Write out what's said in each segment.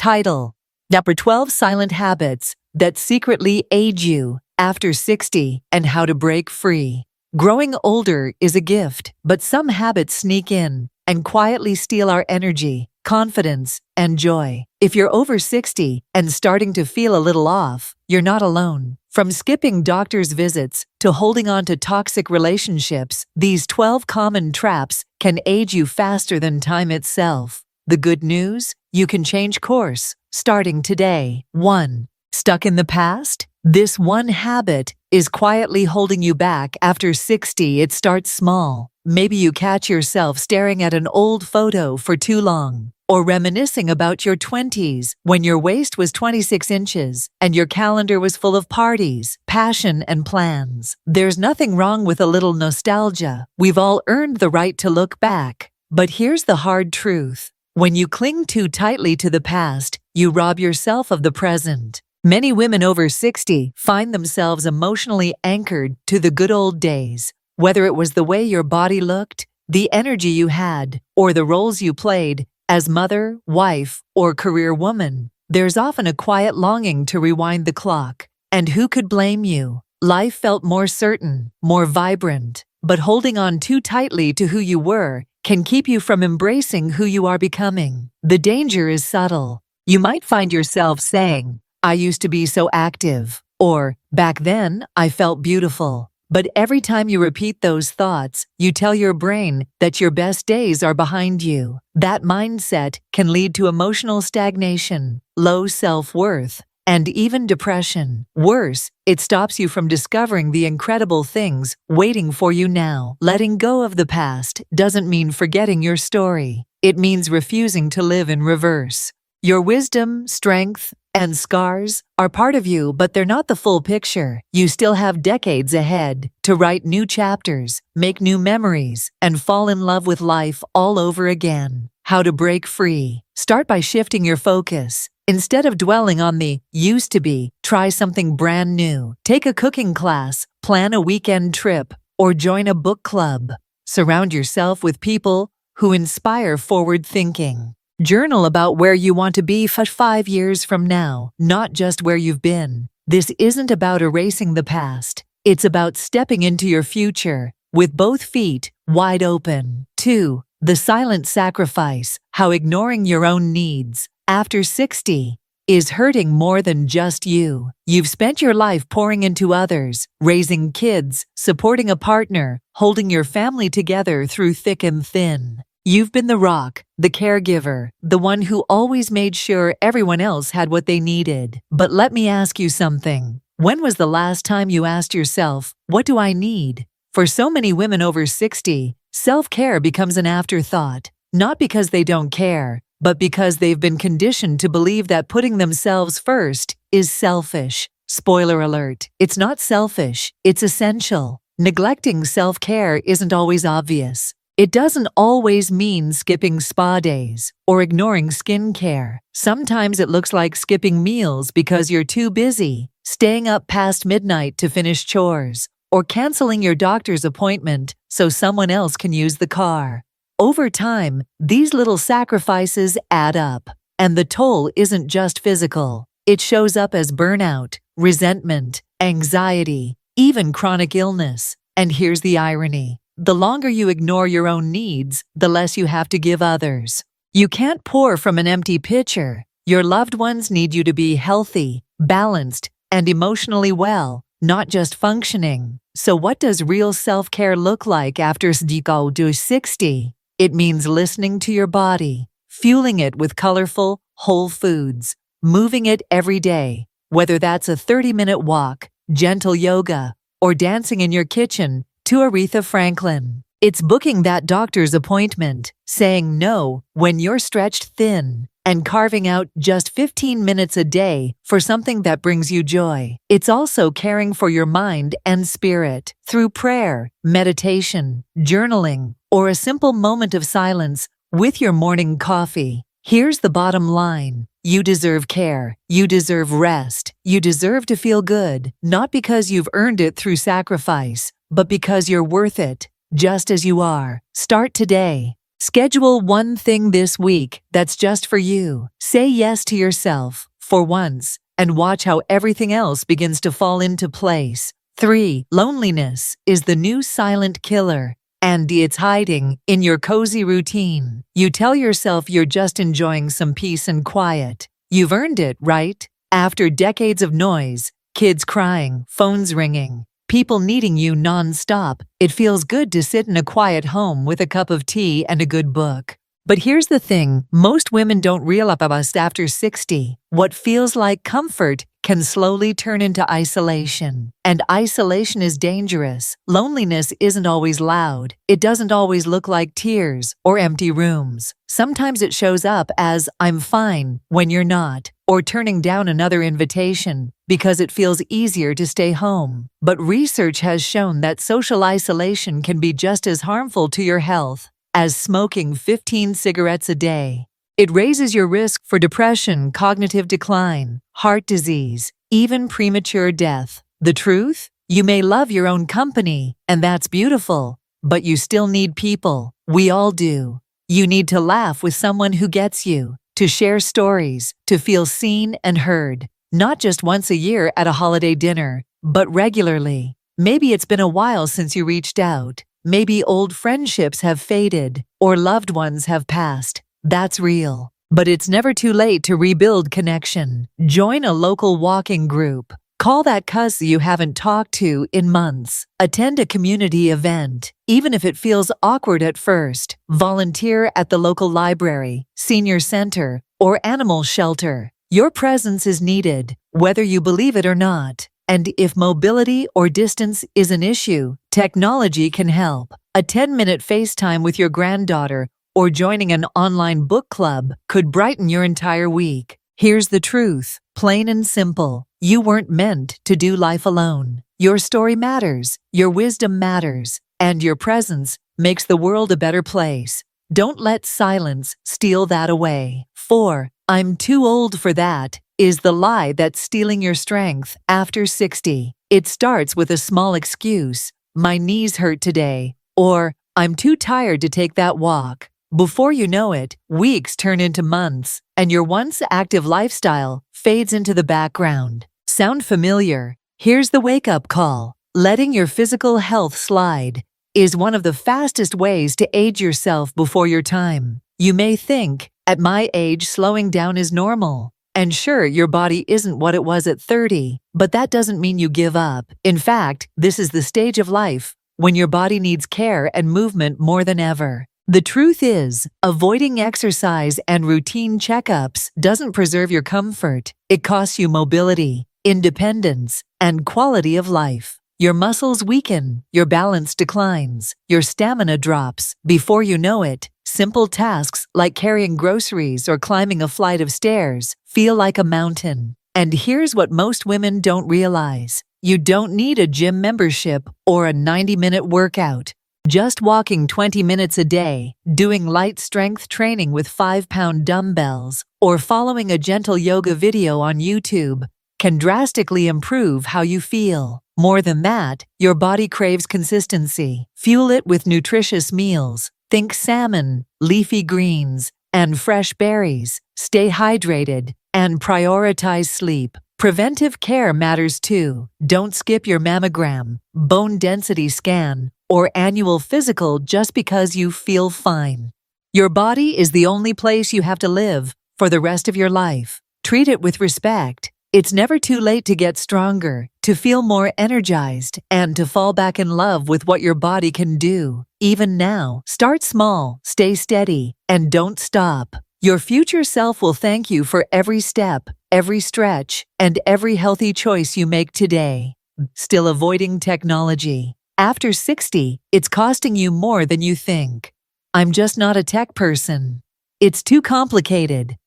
Title: Number 12 Silent Habits That Secretly Age You After 60 and How to Break Free. Growing older is a gift, but some habits sneak in and quietly steal our energy, confidence, and joy. If you're over 60 and starting to feel a little off, you're not alone. From skipping doctor's visits to holding on to toxic relationships, these 12 common traps can age you faster than time itself. The good news? You can change course, starting today. 1. Stuck in the past? This one habit is quietly holding you back after 60. It starts small. Maybe you catch yourself staring at an old photo for too long, or reminiscing about your 20s when your waist was 26 inches and your calendar was full of parties, passion, and plans. There's nothing wrong with a little nostalgia. We've all earned the right to look back. But here's the hard truth. When you cling too tightly to the past, you rob yourself of the present. Many women over 60 find themselves emotionally anchored to the good old days. Whether it was the way your body looked, the energy you had, or the roles you played as mother, wife, or career woman, there's often a quiet longing to rewind the clock. And who could blame you? Life felt more certain, more vibrant, but holding on too tightly to who you were can keep you from embracing who you are becoming. The danger is subtle. You might find yourself saying, "I used to be so active," or "back then, I felt beautiful." But every time you repeat those thoughts, you tell your brain that your best days are behind you. That mindset can lead to emotional stagnation, low self-worth, and even depression. Worse, it stops you from discovering the incredible things waiting for you now. Letting go of the past doesn't mean forgetting your story. It means refusing to live in reverse. Your wisdom, strength, and scars are part of you, but they're not the full picture. You still have decades ahead to write new chapters, make new memories, and fall in love with life all over again. How to break free? Start by shifting your focus. Instead of dwelling on the used to be, try something brand new. Take a cooking class, plan a weekend trip, or join a book club. Surround yourself with people who inspire forward thinking. Journal about where you want to be 5 years from now, not just where you've been. This isn't about erasing the past. It's about stepping into your future with both feet wide open. 2. The silent sacrifice: how ignoring your own needs after 60 is hurting more than just you. You've spent your life pouring into others, raising kids, supporting a partner, holding your family together through thick and thin. You've been the rock, the caregiver, the one who always made sure everyone else had what they needed. But let me ask you something. When was the last time you asked yourself, "What do I need?" For so many women over 60, self-care becomes an afterthought, not because they don't care, but because they've been conditioned to believe that putting themselves first is selfish. Spoiler alert, it's not selfish, it's essential. Neglecting self-care isn't always obvious. It doesn't always mean skipping spa days or ignoring skincare. Sometimes it looks like skipping meals because you're too busy, staying up past midnight to finish chores, or canceling your doctor's appointment so someone else can use the car. Over time, these little sacrifices add up, and the toll isn't just physical. It shows up as burnout, resentment, anxiety, even chronic illness. And here's the irony. The longer you ignore your own needs, the less you have to give others. You can't pour from an empty pitcher. Your loved ones need you to be healthy, balanced, and emotionally well, not just functioning. So what does real self-care look like after 60? It means listening to your body, fueling it with colorful, whole foods, moving it every day, whether that's a 30-minute walk, gentle yoga, or dancing in your kitchen to Aretha Franklin. It's booking that doctor's appointment, saying no when you're stretched thin, and carving out just 15 minutes a day for something that brings you joy. It's also caring for your mind and spirit through prayer, meditation, journaling, or a simple moment of silence with your morning coffee. Here's the bottom line. You deserve care. You deserve rest. You deserve to feel good, not because you've earned it through sacrifice, but because you're worth it, just as you are. Start today. Schedule one thing this week that's just for you. Say yes to yourself for once and watch how everything else begins to fall into place. 3. Loneliness is the new silent killer, and it's hiding in your cozy routine. You tell yourself you're just enjoying some peace and quiet. You've earned it, right? After decades of noise, kids crying, phones ringing, people needing you non-stop, it feels good to sit in a quiet home with a cup of tea and a good book. But here's the thing, most women don't realize after 60, what feels like comfort can slowly turn into isolation. And isolation is dangerous. Loneliness isn't always loud. It doesn't always look like tears or empty rooms. Sometimes it shows up as "I'm fine" when you're not, or turning down another invitation because it feels easier to stay home. But research has shown that social isolation can be just as harmful to your health as smoking 15 cigarettes a day. It raises your risk for depression, cognitive decline, heart disease, even premature death. The truth? You may love your own company, and that's beautiful, but you still need people. We all do. You need to laugh with someone who gets you, to share stories, to feel seen and heard, not just once a year at a holiday dinner, but regularly. Maybe it's been a while since you reached out. Maybe old friendships have faded, or loved ones have passed. That's real. But it's never too late to rebuild connection. Join a local walking group. Call that cousin you haven't talked to in months. Attend a community event, even if it feels awkward at first. Volunteer at the local library, senior center, or animal shelter. Your presence is needed, whether you believe it or not. And if mobility or distance is an issue, technology can help. A 10-minute FaceTime with your granddaughter or joining an online book club could brighten your entire week. Here's the truth, plain and simple. You weren't meant to do life alone. Your story matters, your wisdom matters, and your presence makes the world a better place. Don't let silence steal that away. 4. I'm too old for that is the lie that's stealing your strength after 60. It starts with a small excuse, "My knees hurt today," or "I'm too tired to take that walk." Before you know it, weeks turn into months, and your once active lifestyle fades into the background. Sound familiar? Here's the wake-up call. Letting your physical health slide is one of the fastest ways to age yourself before your time. You may think, at my age, slowing down is normal. And sure, your body isn't what it was at 30, but that doesn't mean you give up. In fact, this is the stage of life when your body needs care and movement more than ever. The truth is, avoiding exercise and routine checkups doesn't preserve your comfort. It costs you mobility, independence, and quality of life. Your muscles weaken, your balance declines, your stamina drops. Before you know it, simple tasks like carrying groceries or climbing a flight of stairs feel like a mountain. And here's what most women don't realize. You don't need a gym membership or a 90-minute workout. Just walking 20 minutes a day, doing light strength training with 5-pound dumbbells, or following a gentle yoga video on YouTube can drastically improve how you feel. More than that, your body craves consistency. Fuel it with nutritious meals. Think salmon, leafy greens, and fresh berries. Stay hydrated and prioritize sleep. Preventive care matters too. Don't skip your mammogram, bone density scan, or annual physical just because you feel fine. Your body is the only place you have to live for the rest of your life. Treat it with respect. It's never too late to get stronger, to feel more energized, and to fall back in love with what your body can do. Even now, start small, stay steady, and don't stop. Your future self will thank you for every step, every stretch, and every healthy choice you make today. Still avoiding technology. After 60, it's costing you more than you think. I'm just not a tech person. It's too complicated.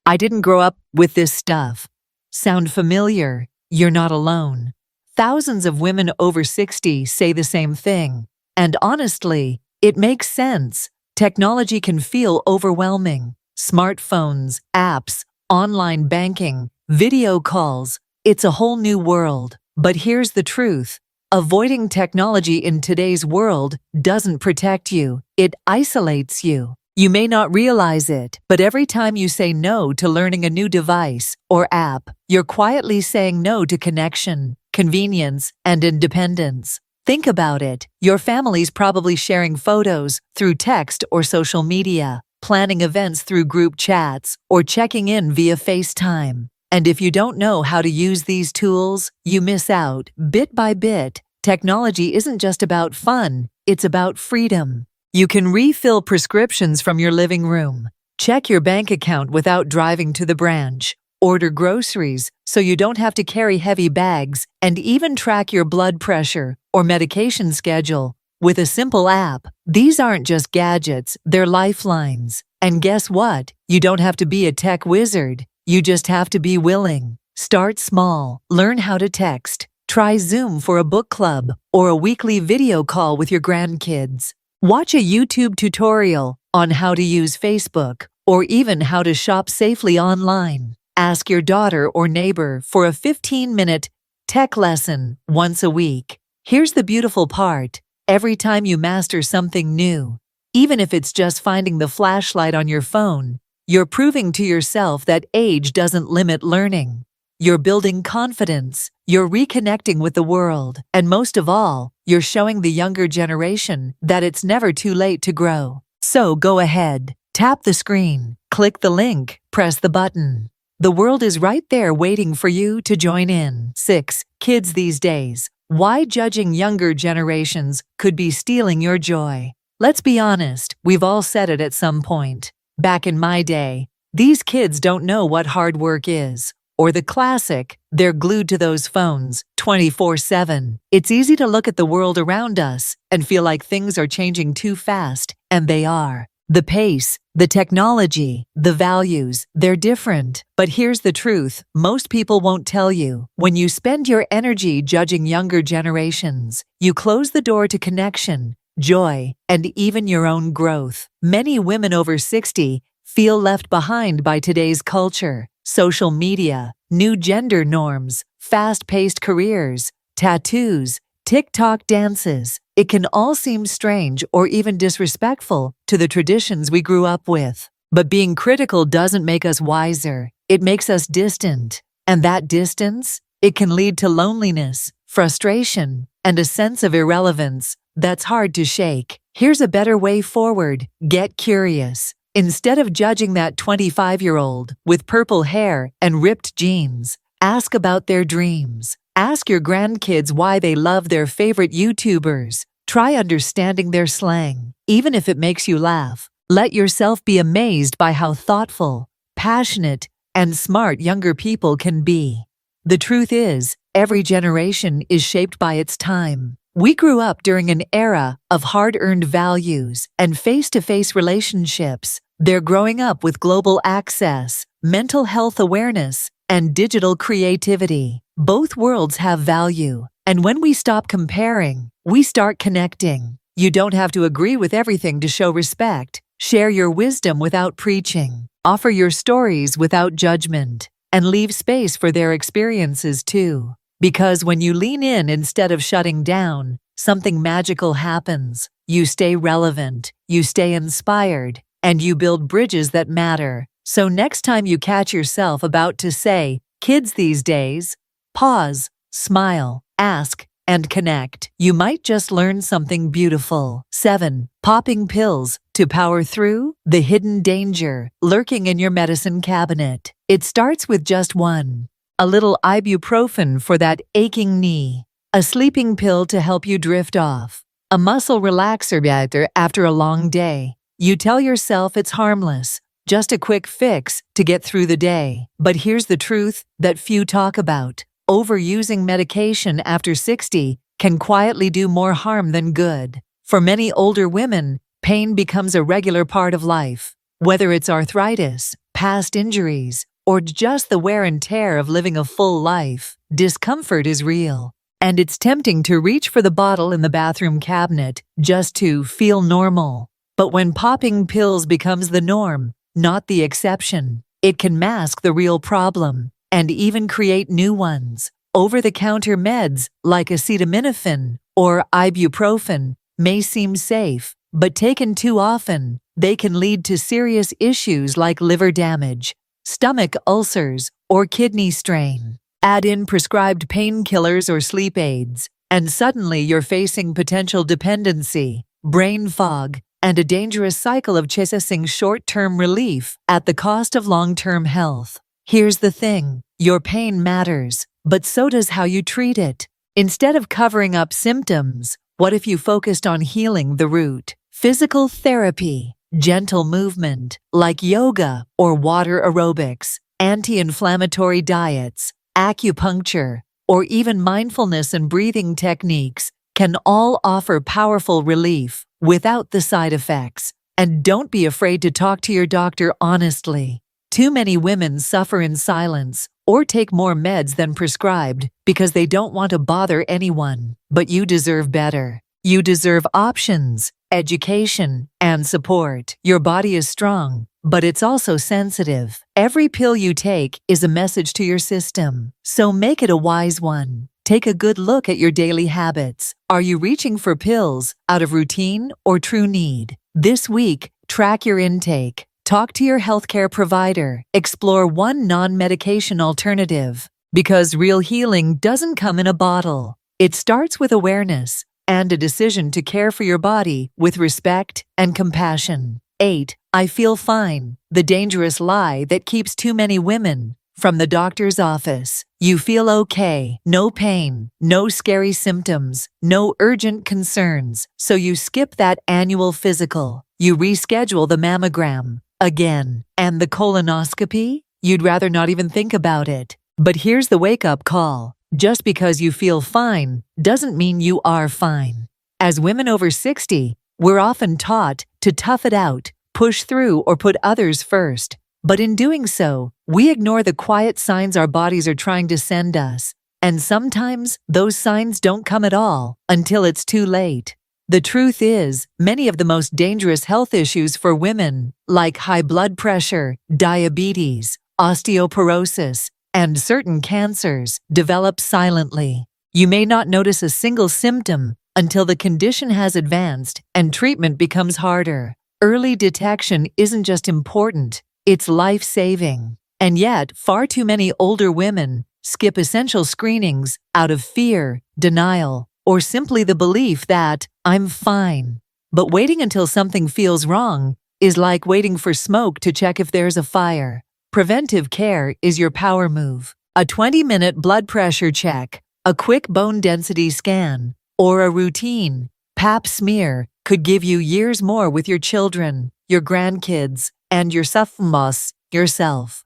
I didn't grow up with this stuff. Sound familiar? You're not alone. Thousands of women over 60 say the same thing. And honestly, it makes sense. Technology can feel overwhelming. Smartphones, apps, online banking, video calls. It's a whole new world. But here's the truth. Avoiding technology in today's world doesn't protect you, it isolates you. You may not realize it, but every time you say no to learning a new device or app, you're quietly saying no to connection, convenience, and independence. Think about it. Your family's probably sharing photos through text or social media, planning events through group chats, or checking in via FaceTime. And if you don't know how to use these tools, you miss out. Bit by bit, technology isn't just about fun, it's about freedom. You can refill prescriptions from your living room, check your bank account without driving to the branch, order groceries so you don't have to carry heavy bags, and even track your blood pressure or medication schedule with a simple app. These aren't just gadgets, they're lifelines. And guess what? You don't have to be a tech wizard. You just have to be willing. Start small. Learn how to text. Try Zoom for a book club or a weekly video call with your grandkids. Watch a YouTube tutorial on how to use Facebook or even how to shop safely online. Ask your daughter or neighbor for a 15-minute tech lesson once a week. Here's the beautiful part. Every time you master something new, even if it's just finding the flashlight on your phone, you're proving to yourself that age doesn't limit learning. You're building confidence, you're reconnecting with the world, and most of all, you're showing the younger generation that it's never too late to grow. So go ahead, tap the screen, click the link, press the button. The world is right there waiting for you to join in. 6. Kids these days. Why judging younger generations could be stealing your joy. Let's be honest, we've all said it at some point. Back in my day, these kids don't know what hard work is. Or the classic, they're glued to those phones 24/7. It's easy to look at the world around us and feel like things are changing too fast, and they are. The pace, the technology, the values, they're different. But here's the truth, most people won't tell you. When you spend your energy judging younger generations, you close the door to connection, joy, and even your own growth. Many women over 60 feel left behind by today's culture. Social media, new gender norms, fast-paced careers, tattoos, TikTok dances. It can all seem strange or even disrespectful to the traditions we grew up with. But being critical doesn't make us wiser. It makes us distant. And that distance, it can lead to loneliness, frustration, and a sense of irrelevance that's hard to shake. Here's a better way forward. Get curious. Instead of judging that 25-year-old with purple hair and ripped jeans, ask about their dreams. Ask your grandkids why they love their favorite YouTubers. Try understanding their slang, even if it makes you laugh. Let yourself be amazed by how thoughtful, passionate, and smart younger people can be. The truth is, every generation is shaped by its time. We grew up during an era of hard-earned values and face-to-face relationships. They're growing up with global access, mental health awareness, and digital creativity. Both worlds have value, and when we stop comparing, we start connecting. You don't have to agree with everything to show respect. Share your wisdom without preaching. Offer your stories without judgment, and leave space for their experiences too. Because when you lean in instead of shutting down, something magical happens. You stay relevant, you stay inspired, and you build bridges that matter. So next time you catch yourself about to say, "Kids these days," pause, smile, ask, and connect. You might just learn something beautiful. 7. Popping pills to power through the hidden danger lurking in your medicine cabinet. It starts with just one. A little ibuprofen for that aching knee. A sleeping pill to help you drift off. A muscle relaxer after a long day. You tell yourself it's harmless, just a quick fix to get through the day. But here's the truth that few talk about. Overusing medication after 60 can quietly do more harm than good. For many older women, pain becomes a regular part of life. Whether it's arthritis, past injuries, or just the wear and tear of living a full life, discomfort is real. And it's tempting to reach for the bottle in the bathroom cabinet just to feel normal. But when popping pills becomes the norm, not the exception, it can mask the real problem and even create new ones. Over-the-counter meds like acetaminophen or ibuprofen may seem safe, but taken too often, they can lead to serious issues like liver damage, stomach ulcers, or kidney strain. Add in prescribed painkillers or sleep aids, and suddenly you're facing potential dependency, brain fog, and a dangerous cycle of chasing short-term relief at the cost of long-term health. Here's the thing, your pain matters, but so does how you treat it. Instead of covering up symptoms, what if you focused on healing the root? Physical therapy, gentle movement, like yoga or water aerobics, anti-inflammatory diets, acupuncture, or even mindfulness and breathing techniques can all offer powerful relief without the side effects. And don't be afraid to talk to your doctor honestly. Too many women suffer in silence or take more meds than prescribed because they don't want to bother anyone. But you deserve better. You deserve options, education, and support. Your body is strong, but it's also sensitive. Every pill you take is a message to your system, so make it a wise one. Take a good look at your daily habits. Are you reaching for pills out of routine or true need? This week, track your intake. Talk to your healthcare provider. Explore one non-medication alternative. Because real healing doesn't come in a bottle. It starts with awareness and a decision to care for your body with respect and compassion. 8. I feel fine. The dangerous lie that keeps too many women from the doctor's office. You feel okay. No pain, no scary symptoms, no urgent concerns. So you skip that annual physical. You reschedule the mammogram. Again. And the colonoscopy? You'd rather not even think about it. But here's the wake-up call. Just because you feel fine doesn't mean you are fine. As women over 60, we're often taught to tough it out, push through, or put others first. But in doing so, we ignore the quiet signs our bodies are trying to send us. And sometimes those signs don't come at all until it's too late. The truth is, many of the most dangerous health issues for women, like high blood pressure, diabetes, osteoporosis, and certain cancers, develop silently. You may not notice a single symptom until the condition has advanced and treatment becomes harder. Early detection isn't just important, it's life-saving. And yet, far too many older women skip essential screenings out of fear, denial, or simply the belief that, I'm fine. But waiting until something feels wrong is like waiting for smoke to check if there's a fire. Preventive care is your power move. A 20-minute blood pressure check, a quick bone density scan, or a routine Pap smear could give you years more with your children, your grandkids, and yourself.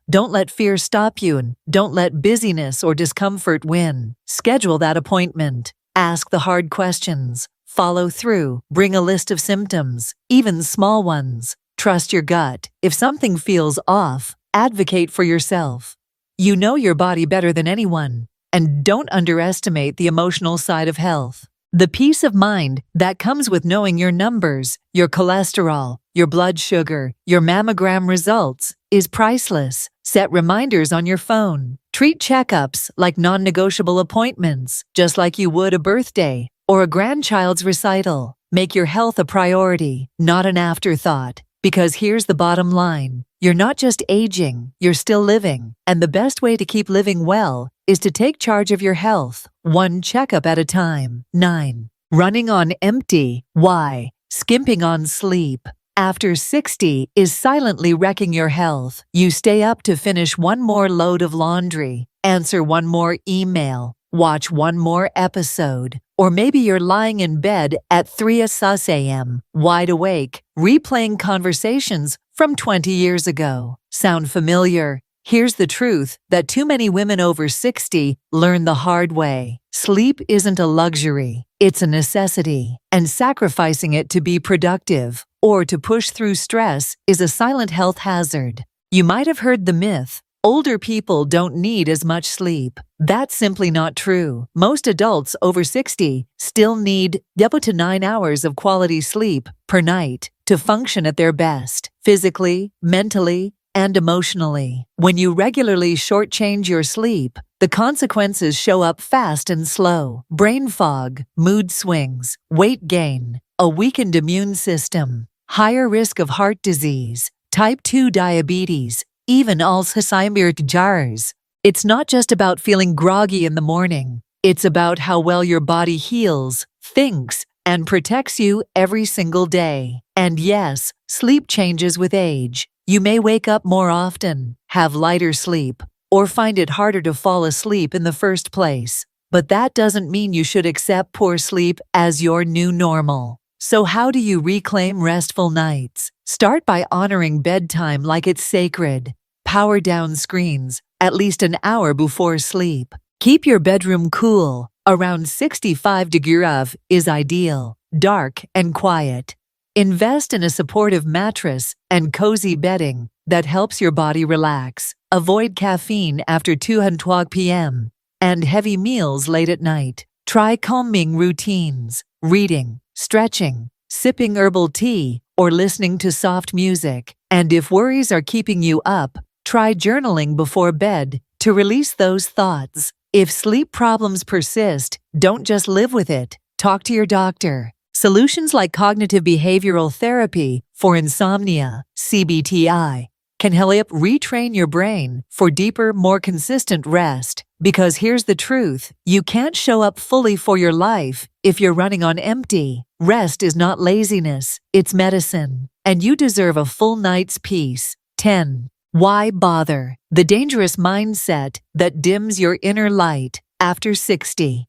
Don't let fear stop you, and don't let busyness or discomfort win. Schedule that appointment. Ask the hard questions. Follow through. Bring a list of symptoms, even small ones. Trust your gut. If something feels off, advocate for yourself. You know your body better than anyone, and don't underestimate the emotional side of health. The peace of mind that comes with knowing your numbers, your cholesterol, your blood sugar, your mammogram results is priceless. Set reminders on your phone. Treat checkups like non-negotiable appointments, just like you would a birthday or a grandchild's recital. Make your health a priority, not an afterthought. Because here's the bottom line. You're not just aging, you're still living. And the best way to keep living well is to take charge of your health, one checkup at a time. 9. Running on empty. Why? Skimping on sleep. After 60 is silently wrecking your health. You stay up to finish one more load of laundry, answer one more email, watch one more episode. Or maybe you're lying in bed at 3 a.m., wide awake, replaying conversations from 20 years ago. Sound familiar? Here's the truth that too many women over 60 learn the hard way. Sleep isn't a luxury, it's a necessity. And sacrificing it to be productive or to push through stress is a silent health hazard. You might have heard the myth, older people don't need as much sleep. That's simply not true. Most adults over 60 still need 7 to 9 hours of quality sleep per night to function at their best, physically, mentally, and emotionally. When you regularly shortchange your sleep, the consequences show up fast and slow. Brain fog, mood swings, weight gain, a weakened immune system, higher risk of heart disease, type 2 diabetes, even Alzheimer's. It's not just about feeling groggy in the morning. It's about how well your body heals, thinks, and protects you every single day. And yes, sleep changes with age. You may wake up more often, have lighter sleep, or find it harder to fall asleep in the first place. But that doesn't mean you should accept poor sleep as your new normal. So how do you reclaim restful nights? Start by honoring bedtime like it's sacred. Power down screens at least an hour before sleep. Keep your bedroom cool. Around 65 degrees is ideal, dark and quiet. Invest in a supportive mattress and cozy bedding that helps your body relax. Avoid caffeine after 2:00 p.m. and heavy meals late at night. Try calming routines, reading, stretching, sipping herbal tea, or listening to soft music. And if worries are keeping you up, try journaling before bed to release those thoughts. If sleep problems persist, don't just live with it. Talk to your doctor. Solutions like cognitive behavioral therapy for insomnia, CBTI, can help retrain your brain for deeper, more consistent rest. Because here's the truth, you can't show up fully for your life if you're running on empty. Rest is not laziness, it's medicine. And you deserve a full night's peace. 10. Why bother? The dangerous mindset that dims your inner light after 60.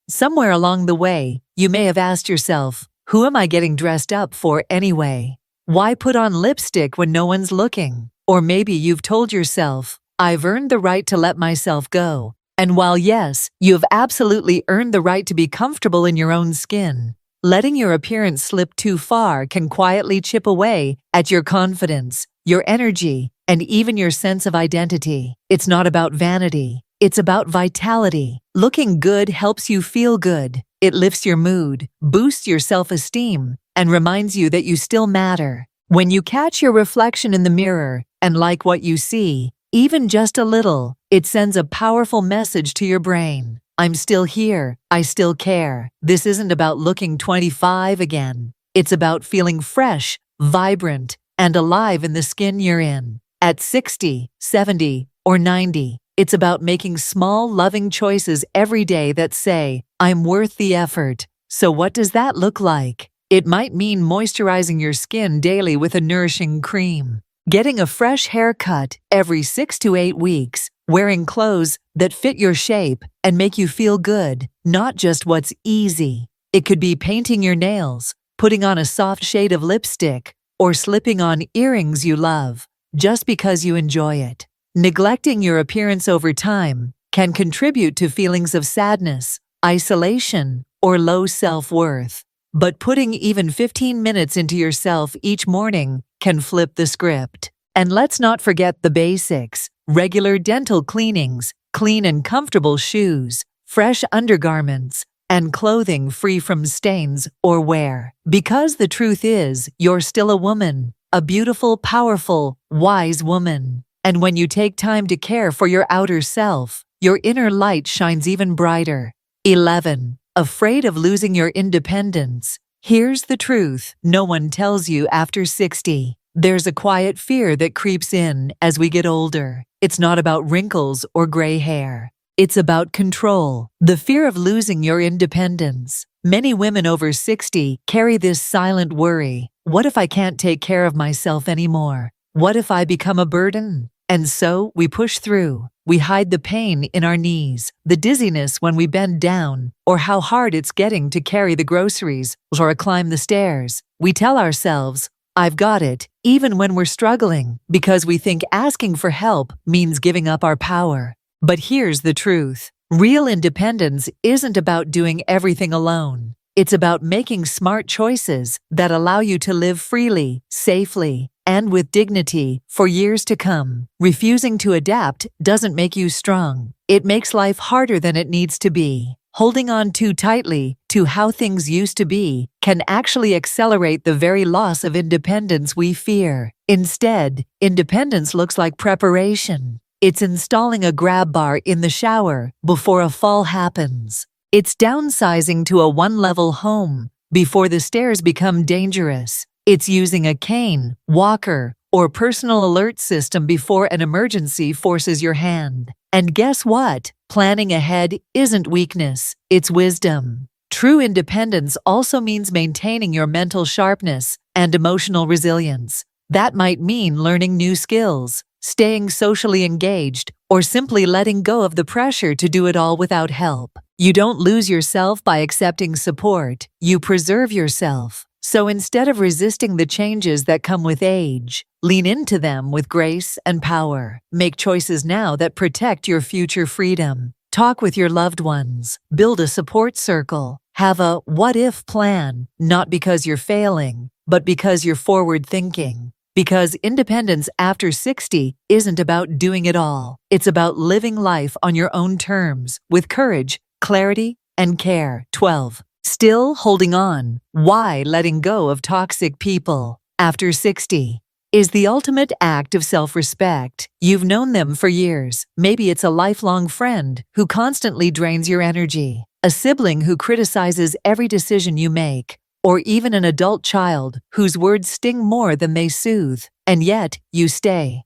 Somewhere along the way, you may have asked yourself, who am I getting dressed up for anyway? Why put on lipstick when no one's looking? Or maybe you've told yourself, I've earned the right to let myself go. And while yes, you've absolutely earned the right to be comfortable in your own skin, letting your appearance slip too far can quietly chip away at your confidence, your energy, and even your sense of identity. It's not about vanity. It's about vitality. Looking good helps you feel good. It lifts your mood, boosts your self-esteem, and reminds you that you still matter. When you catch your reflection in the mirror and like what you see, even just a little, it sends a powerful message to your brain. I'm still here. I still care. This isn't about looking 25 again. It's about feeling fresh, vibrant, and alive in the skin you're in. At 60, 70, or 90, it's about making small, loving choices every day that say, I'm worth the effort. So what does that look like? It might mean moisturizing your skin daily with a nourishing cream, getting a fresh haircut every 6 to 8 weeks, wearing clothes that fit your shape and make you feel good, not just what's easy. It could be painting your nails, putting on a soft shade of lipstick, or slipping on earrings you love, just because you enjoy it. Neglecting your appearance over time can contribute to feelings of sadness, isolation, or low self-worth. But putting even 15 minutes into yourself each morning can flip the script. And let's not forget the basics: regular dental cleanings, clean and comfortable shoes, fresh undergarments, and clothing free from stains or wear. Because the truth is, you're still a woman, a beautiful, powerful, wise woman. And when you take time to care for your outer self, your inner light shines even brighter. 11. Afraid of losing your independence? Here's the truth no one tells you after 60. There's a quiet fear that creeps in as we get older. It's not about wrinkles or gray hair. It's about control, the fear of losing your independence. Many women over 60 carry this silent worry. What if I can't take care of myself anymore? What if I become a burden? And so we push through. We hide the pain in our knees, the dizziness when we bend down, or how hard it's getting to carry the groceries or climb the stairs. We tell ourselves, I've got it, even when we're struggling, because we think asking for help means giving up our power. But here's the truth. Real independence isn't about doing everything alone. It's about making smart choices that allow you to live freely, safely, and with dignity for years to come. Refusing to adapt doesn't make you strong. It makes life harder than it needs to be. Holding on too tightly to how things used to be can actually accelerate the very loss of independence we fear. Instead, independence looks like preparation. It's installing a grab bar in the shower before a fall happens. It's downsizing to a one-level home before the stairs become dangerous. It's using a cane, walker, or personal alert system before an emergency forces your hand. And guess what? Planning ahead isn't weakness, it's wisdom. True independence also means maintaining your mental sharpness and emotional resilience. That might mean learning new skills, staying socially engaged, or simply letting go of the pressure to do it all without help. You don't lose yourself by accepting support, you preserve yourself. So instead of resisting the changes that come with age, lean into them with grace and power. Make choices now that protect your future freedom. Talk with your loved ones. Build a support circle. Have a what-if plan, not because you're failing, but because you're forward-thinking. Because independence after 60 isn't about doing it all. It's about living life on your own terms, with courage, clarity, and care. 12. Still holding on. Why letting go of toxic people after 60 is the ultimate act of self-respect. You've known them for years. Maybe it's a lifelong friend who constantly drains your energy, a sibling who criticizes every decision you make, or even an adult child whose words sting more than they soothe. And yet, you stay.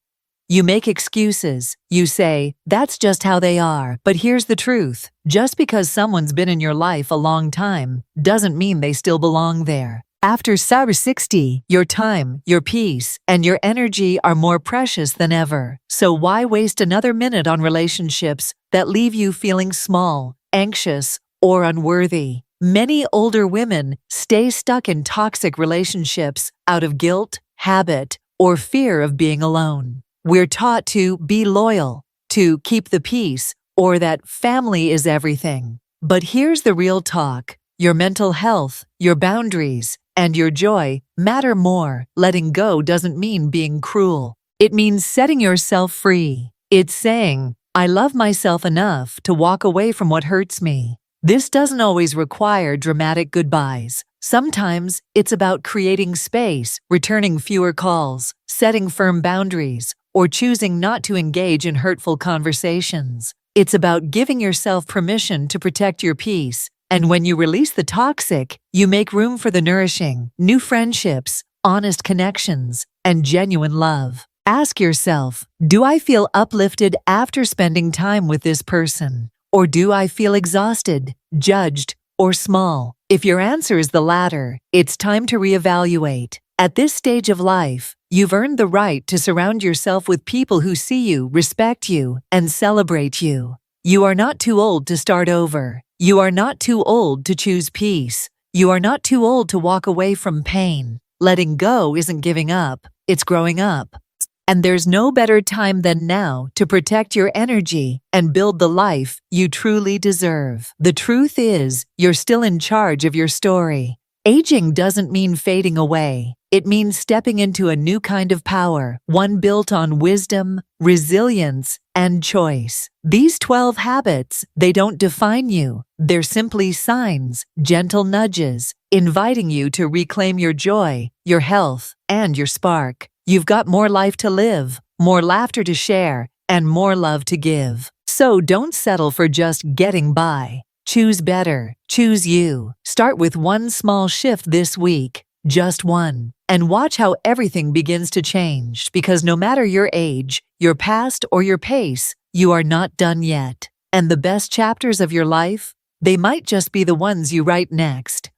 You make excuses. You say, that's just how they are. But here's the truth. Just because someone's been in your life a long time doesn't mean they still belong there. After 60, your time, your peace, and your energy are more precious than ever. So why waste another minute on relationships that leave you feeling small, anxious, or unworthy? Many older women stay stuck in toxic relationships out of guilt, habit, or fear of being alone. We're taught to be loyal, to keep the peace, or that family is everything. But here's the real talk. Your mental health, your boundaries, and your joy matter more. Letting go doesn't mean being cruel. It means setting yourself free. It's saying, I love myself enough to walk away from what hurts me. This doesn't always require dramatic goodbyes. Sometimes it's about creating space, returning fewer calls, setting firm boundaries, or choosing not to engage in hurtful conversations. It's about giving yourself permission to protect your peace. And when you release the toxic, you make room for the nourishing, new friendships, honest connections, and genuine love. Ask yourself, do I feel uplifted after spending time with this person? Or do I feel exhausted, judged, or small? If your answer is the latter, it's time to reevaluate. At this stage of life, you've earned the right to surround yourself with people who see you, respect you, and celebrate you. You are not too old to start over. You are not too old to choose peace. You are not too old to walk away from pain. Letting go isn't giving up, it's growing up. And there's no better time than now to protect your energy and build the life you truly deserve. The truth is, you're still in charge of your story. Aging doesn't mean fading away. It means stepping into a new kind of power, one built on wisdom, resilience, and choice. These 12 habits, they don't define you. They're simply signs, gentle nudges, inviting you to reclaim your joy, your health, and your spark. You've got more life to live, more laughter to share, and more love to give. So don't settle for just getting by. Choose better. Choose you. Start with one small shift this week, just one, and watch how everything begins to change, because no matter your age, your past, or your pace, you are not done yet. And the best chapters of your life, they might just be the ones you write next.